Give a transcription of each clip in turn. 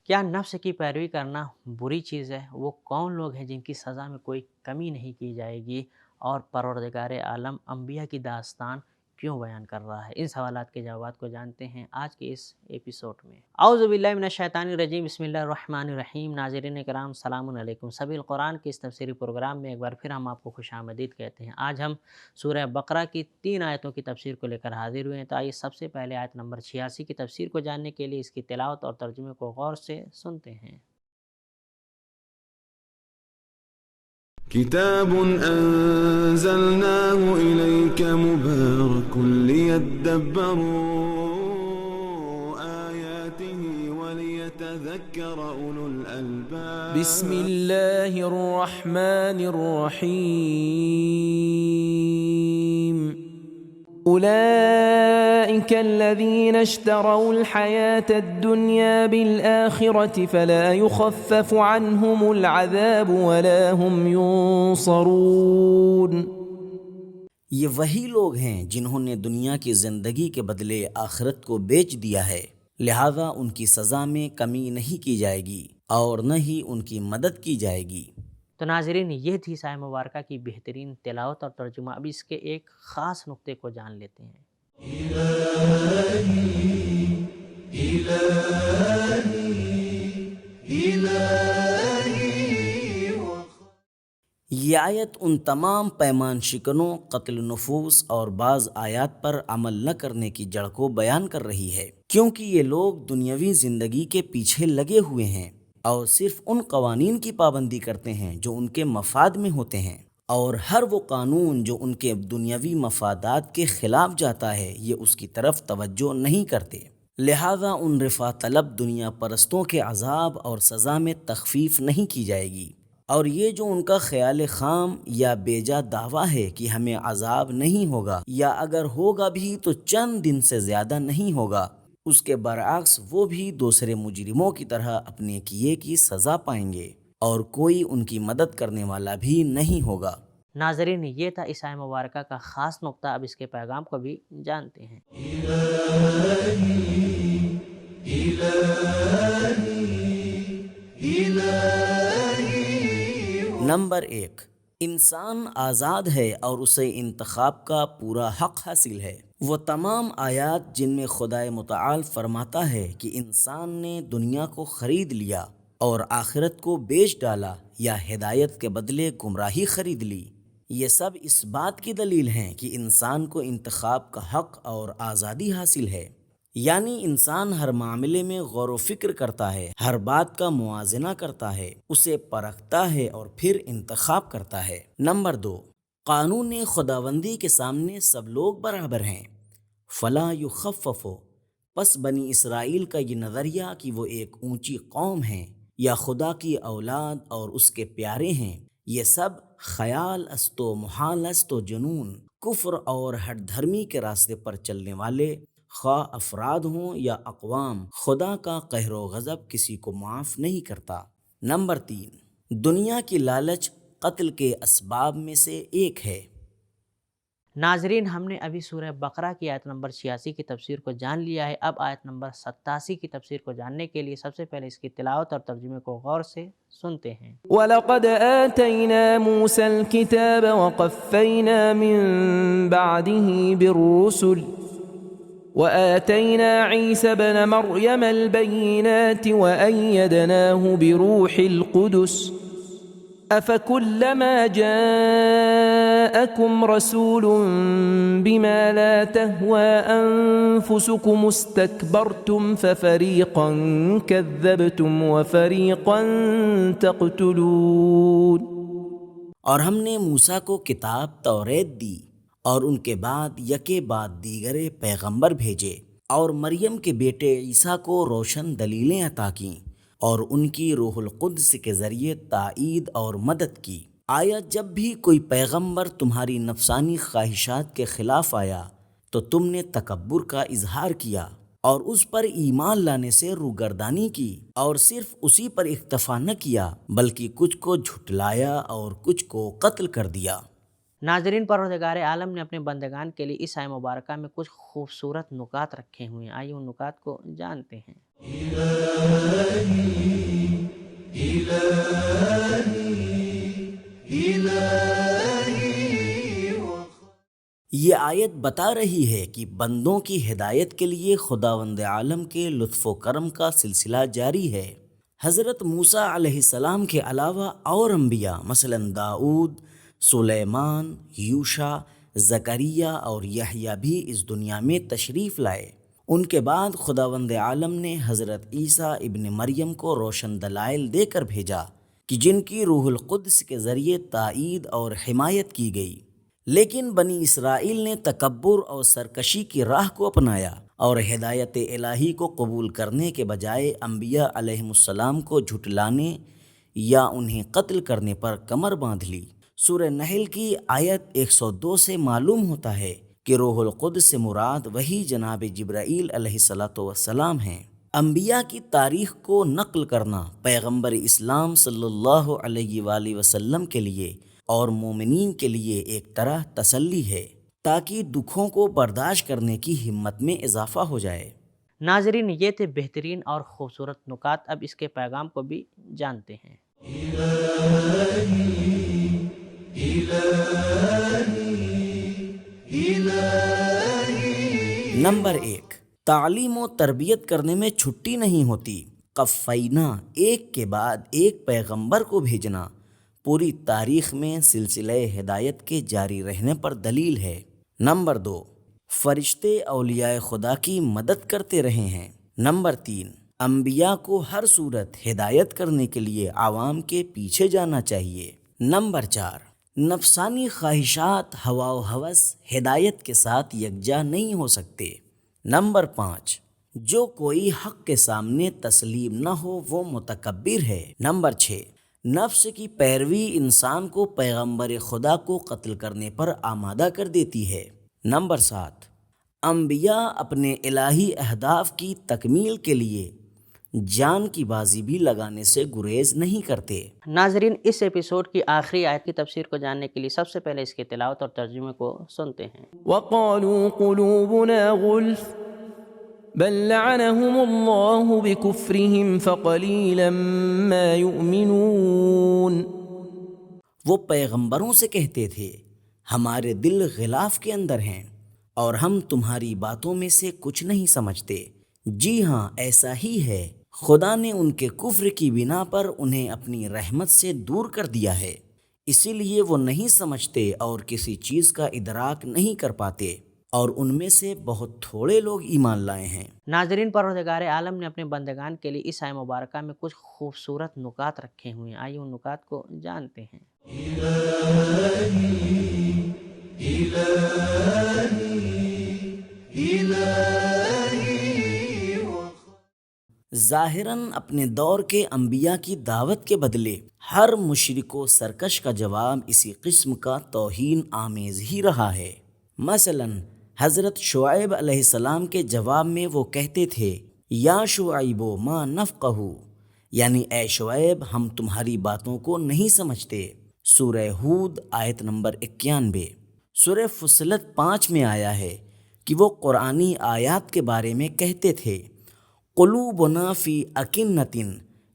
کیا نفس کی پیروی کرنا بری چیز ہے؟ وہ کون لوگ ہیں جن کی سزا میں کوئی کمی نہیں کی جائے گی؟ اور پروردگار عالم انبیاء کی داستان کیوں بیان کر رہا ہے؟ ان سوالات کے جوابات کو جانتے ہیں آج کے اس ایپیسوڈ میں۔ اعوذ باللہ من الشیطان الرجیم، بسم اللہ الرحمن الرحیم۔ ناظرین کرام سلام علیکم۔ سبیل القرآن کے اس تفسیری پروگرام میں ایک بار پھر ہم آپ کو خوش آمدید کہتے ہیں۔ آج ہم سورہ بقرہ کی 3 آیتوں کی تفسیر کو لے کر حاضر ہوئے ہیں، تو آئیے سب سے پہلے آیت نمبر 86 کی تفسیر کو جاننے کے لیے اس کی تلاوت اور ترجمے کو غور سے سنتے ہیں۔ كتاب أنزلناه إليك مبارك ليدبروا آياته وليتذكر أولو الألباب بسم الله الرحمن الرحيم أولئك الذين اشتروا الحياة الدنيا بالآخرة فلا يخفف عنهم العذاب ولا هم ينصرون۔ یہ وہی لوگ ہیں جنہوں نے دنیا کی زندگی کے بدلے آخرت کو بیچ دیا ہے، لہذا ان کی سزا میں کمی نہیں کی جائے گی اور نہ ہی ان کی مدد کی جائے گی۔ تو ناظرین، یہ تھی سایہ مبارکہ کی بہترین تلاوت اور ترجمہ۔ اب اس کے ایک خاص نقطے کو جان لیتے ہیں۔ یہ آیت ان تمام پیمان شکنوں، قتل نفوس اور بعض آیات پر عمل نہ کرنے کی جڑ کو بیان کر رہی ہے، کیونکہ یہ لوگ دنیاوی زندگی کے پیچھے لگے ہوئے ہیں اور صرف ان قوانین کی پابندی کرتے ہیں جو ان کے مفاد میں ہوتے ہیں، اور ہر وہ قانون جو ان کے دنیاوی مفادات کے خلاف جاتا ہے یہ اس کی طرف توجہ نہیں کرتے۔ لہذا ان رفاہ طلب دنیا پرستوں کے عذاب اور سزا میں تخفیف نہیں کی جائے گی، اور یہ جو ان کا خیال خام یا بیجا دعویٰ ہے کہ ہمیں عذاب نہیں ہوگا یا اگر ہوگا بھی تو چند دن سے زیادہ نہیں ہوگا، اس کے برعکس وہ بھی دوسرے مجرموں کی طرح اپنے کیے کی سزا پائیں گے اور کوئی ان کی مدد کرنے والا بھی نہیں ہوگا۔ ناظرین، یہ تھا اس آیہ مبارکہ کا خاص نقطہ۔ اب اس کے پیغام کو بھی جانتے ہیں۔ نمبر 1، انسان آزاد ہے اور اسے انتخاب کا پورا حق حاصل ہے۔ وہ تمام آیات جن میں خدائے متعال فرماتا ہے کہ انسان نے دنیا کو خرید لیا اور آخرت کو بیچ ڈالا یا ہدایت کے بدلے گمراہی خرید لی، یہ سب اس بات کی دلیل ہیں کہ انسان کو انتخاب کا حق اور آزادی حاصل ہے، یعنی انسان ہر معاملے میں غور و فکر کرتا ہے، ہر بات کا موازنہ کرتا ہے، اسے پرکھتا ہے اور پھر انتخاب کرتا ہے۔ نمبر 2، قانون خداوندی کے سامنے سب لوگ برابر ہیں، فلا یخفف، پس بنی اسرائیل کا یہ نظریہ کہ وہ ایک اونچی قوم ہیں یا خدا کی اولاد اور اس کے پیارے ہیں، یہ سب خیال است و محال است و جنون، کفر اور ہٹ دھرمی کے راستے پر چلنے والے خواہ افراد ہوں یا اقوام، خدا کا قہر و غضب کسی کو معاف نہیں کرتا۔ نمبر 3، دنیا کی لالچ قتل کے اسباب میں سے ایک ہے۔ ناظرین، ہم نے ابھی سورہ بقرہ کی آیت نمبر 86 کی تفسیر کو جان لیا ہے۔ اب آیت نمبر 87 کی تفسیر کو جاننے کے لیے سب سے پہلے اس کی تلاوت اور ترجمے کو غور سے سنتے ہیں۔ وَلَقَدْ آتَيْنَا مُوسَى الْكِتَابَ وَقَفَّيْنَا مِن بَعْدِهِ بِالرُّسُلِ وَآتَيْنَا عِيسَى ابْنَ مَرْيَمَ الْبَيِّنَاتِ وَأَيَّدْنَاهُ بِرُوحِ الْقُدُسِ أَفَكُلَّمَا جَاءَكُمْ رَسُولٌ بِمَا لَا تَهْوَى أَنفُسُكُمُ اسْتَكْبَرْتُمْ فَفَرِيقًا كَذَّبْتُمْ وَفَرِيقًا تَقْتُلُونَ۔ اور ہم نے موسیٰ کو کتاب توریت دی اور ان کے بعد یکے بعد دیگرے پیغمبر بھیجے، اور مریم کے بیٹے عیسیٰ کو روشن دلیلیں عطا کیں اور ان کی روح القدس کے ذریعے تائید اور مدد کی۔ آیا جب بھی کوئی پیغمبر تمہاری نفسانی خواہشات کے خلاف آیا تو تم نے تکبر کا اظہار کیا اور اس پر ایمان لانے سے روگردانی کی، اور صرف اسی پر اکتفا نہ کیا بلکہ کچھ کو جھٹلایا اور کچھ کو قتل کر دیا۔ ناظرین، پروردگار عالم نے اپنے بندگان کے لیے اس آیہ مبارکہ میں کچھ خوبصورت نکات رکھے ہوئے ہیں۔ آئیے ان نکات کو جانتے ہیں۔ یہ آیت بتا رہی ہے کہ بندوں کی ہدایت کے لیے خداوند عالم کے لطف و کرم کا سلسلہ جاری ہے۔ حضرت موسیٰ علیہ السلام کے علاوہ اور انبیاء مثلاً داؤد، سلیمان، یوشع، زکریا اور یحییٰ بھی اس دنیا میں تشریف لائے۔ ان کے بعد خداوند عالم نے حضرت عیسیٰ ابن مریم کو روشن دلائل دے کر بھیجا کہ جن کی روح القدس کے ذریعے تائید اور حمایت کی گئی، لیکن بنی اسرائیل نے تکبر اور سرکشی کی راہ کو اپنایا اور ہدایت الہی کو قبول کرنے کے بجائے انبیاء علیہم السلام کو جھٹلانے یا انہیں قتل کرنے پر کمر باندھ لی۔ سورہ نحل کی آیت 102 سے معلوم ہوتا ہے کہ روح القدس سے مراد وہی جناب جبرائیل علیہ السلام ہیں۔ انبیاء کی تاریخ کو نقل کرنا پیغمبر اسلام صلی اللہ علیہ وآلہ وسلم کے لیے اور مومنین کے لیے ایک طرح تسلی ہے تاکہ دکھوں کو برداشت کرنے کی ہمت میں اضافہ ہو جائے۔ ناظرین، یہ تھے بہترین اور خوبصورت نکات، اب اس کے پیغام کو بھی جانتے ہیں۔ نمبر 1، تعلیم و تربیت کرنے میں چھٹی نہیں ہوتی۔ قفینہ، ایک کے بعد ایک پیغمبر کو بھیجنا، پوری تاریخ میں سلسلہ ہدایت کے جاری رہنے پر دلیل ہے۔ نمبر 2، فرشتے اولیاء خدا کی مدد کرتے رہے ہیں۔ نمبر 3، انبیاء کو ہر صورت ہدایت کرنے کے لیے عوام کے پیچھے جانا چاہیے۔ نمبر 4، نفسانی خواہشات، ہوا و ہوس ہدایت کے ساتھ یکجا نہیں ہو سکتے۔ نمبر 5، جو کوئی حق کے سامنے تسلیم نہ ہو وہ متکبر ہے۔ نمبر 6، نفس کی پیروی انسان کو پیغمبر خدا کو قتل کرنے پر آمادہ کر دیتی ہے۔ نمبر 7، انبیاء اپنے الہی اہداف کی تکمیل کے لیے جان کی بازی بھی لگانے سے گریز نہیں کرتے۔ ناظرین، اس ایپیسوڈ کی آخری آیت کی تفسیر کو جاننے کے لیے سب سے پہلے اس کے تلاوت اور ترجمے کو سنتے ہیں۔ وقالوا قلوبنا غلف بل لعنهم الله بكفرهم فقليلا ما يؤمنون۔ وہ پیغمبروں سے کہتے تھے ہمارے دل غلاف کے اندر ہیں اور ہم تمہاری باتوں میں سے کچھ نہیں سمجھتے۔ جی ہاں، ایسا ہی ہے، خدا نے ان کے کفر کی بنا پر انہیں اپنی رحمت سے دور کر دیا ہے، اسی لیے وہ نہیں سمجھتے اور کسی چیز کا ادراک نہیں کر پاتے، اور ان میں سے بہت تھوڑے لوگ ایمان لائے ہیں۔ ناظرین، پروردگار عالم نے اپنے بندگان کے لیے اس آیت مبارکہ میں کچھ خوبصورت نکات رکھے ہوئے ہیں، آئیے ان نکات کو جانتے ہیں۔ ظاہراً اپنے دور کے انبیاء کی دعوت کے بدلے ہر مشرک و سرکش کا جواب اسی قسم کا توہین آمیز ہی رہا ہے۔ مثلاً حضرت شعیب علیہ السلام کے جواب میں وہ کہتے تھے یا شعیب ما نفقہ، یعنی اے شعیب ہم تمہاری باتوں کو نہیں سمجھتے۔ سورہ ہود آیت نمبر 91۔ سورہ فصلت 5 میں آیا ہے کہ وہ قرآنی آیات کے بارے میں کہتے تھے قلوبنا فی اکنۃ،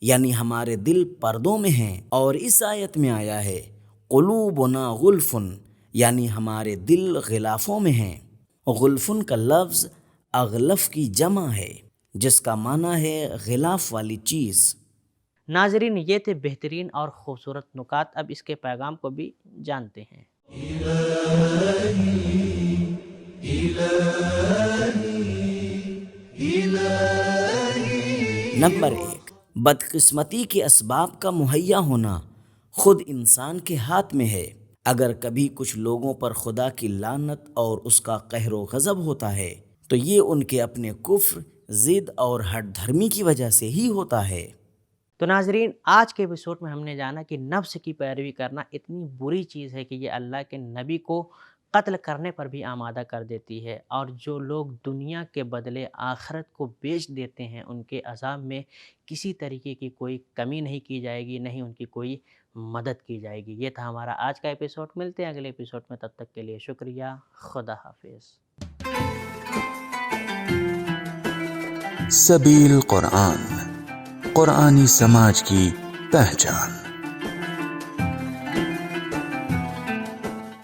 یعنی ہمارے دل پردوں میں ہیں، اور اس آیت میں آیا ہے قلوبنا غلف، یعنی ہمارے دل غلافوں میں ہیں۔ غلفن کا لفظ اغلف کی جمع ہے جس کا معنی ہے غلاف والی چیز۔ ناظرین، یہ تھے بہترین اور خوبصورت نکات، اب اس کے پیغام کو بھی جانتے ہیں۔ نمبر 1، بدقسمتی کے اسباب کا مہیا ہونا خود انسان کے ہاتھ میں ہے۔ اگر کبھی کچھ لوگوں پر خدا کی لعنت اور اس کا قہر و غضب ہوتا ہے تو یہ ان کے اپنے کفر، ضد اور ہٹ دھرمی کی وجہ سے ہی ہوتا ہے۔ تو ناظرین، آج کے ایپیسوڈ میں ہم نے جانا کہ نفس کی پیروی کرنا اتنی بری چیز ہے کہ یہ اللہ کے نبی کو قتل کرنے پر بھی آمادہ کر دیتی ہے، اور جو لوگ دنیا کے بدلے آخرت کو بیچ دیتے ہیں ان کے عذاب میں کسی طریقے کی کوئی کمی نہیں کی جائے گی، نہ ہی ان کی کوئی مدد کی جائے گی۔ یہ تھا ہمارا آج کا ایپیسوڈ، ملتے ہیں اگلے ایپیسوڈ میں، تب تک کے لیے شکریہ، خدا حافظ۔ سبیل قرآن، قرآنی سماج کی پہچان۔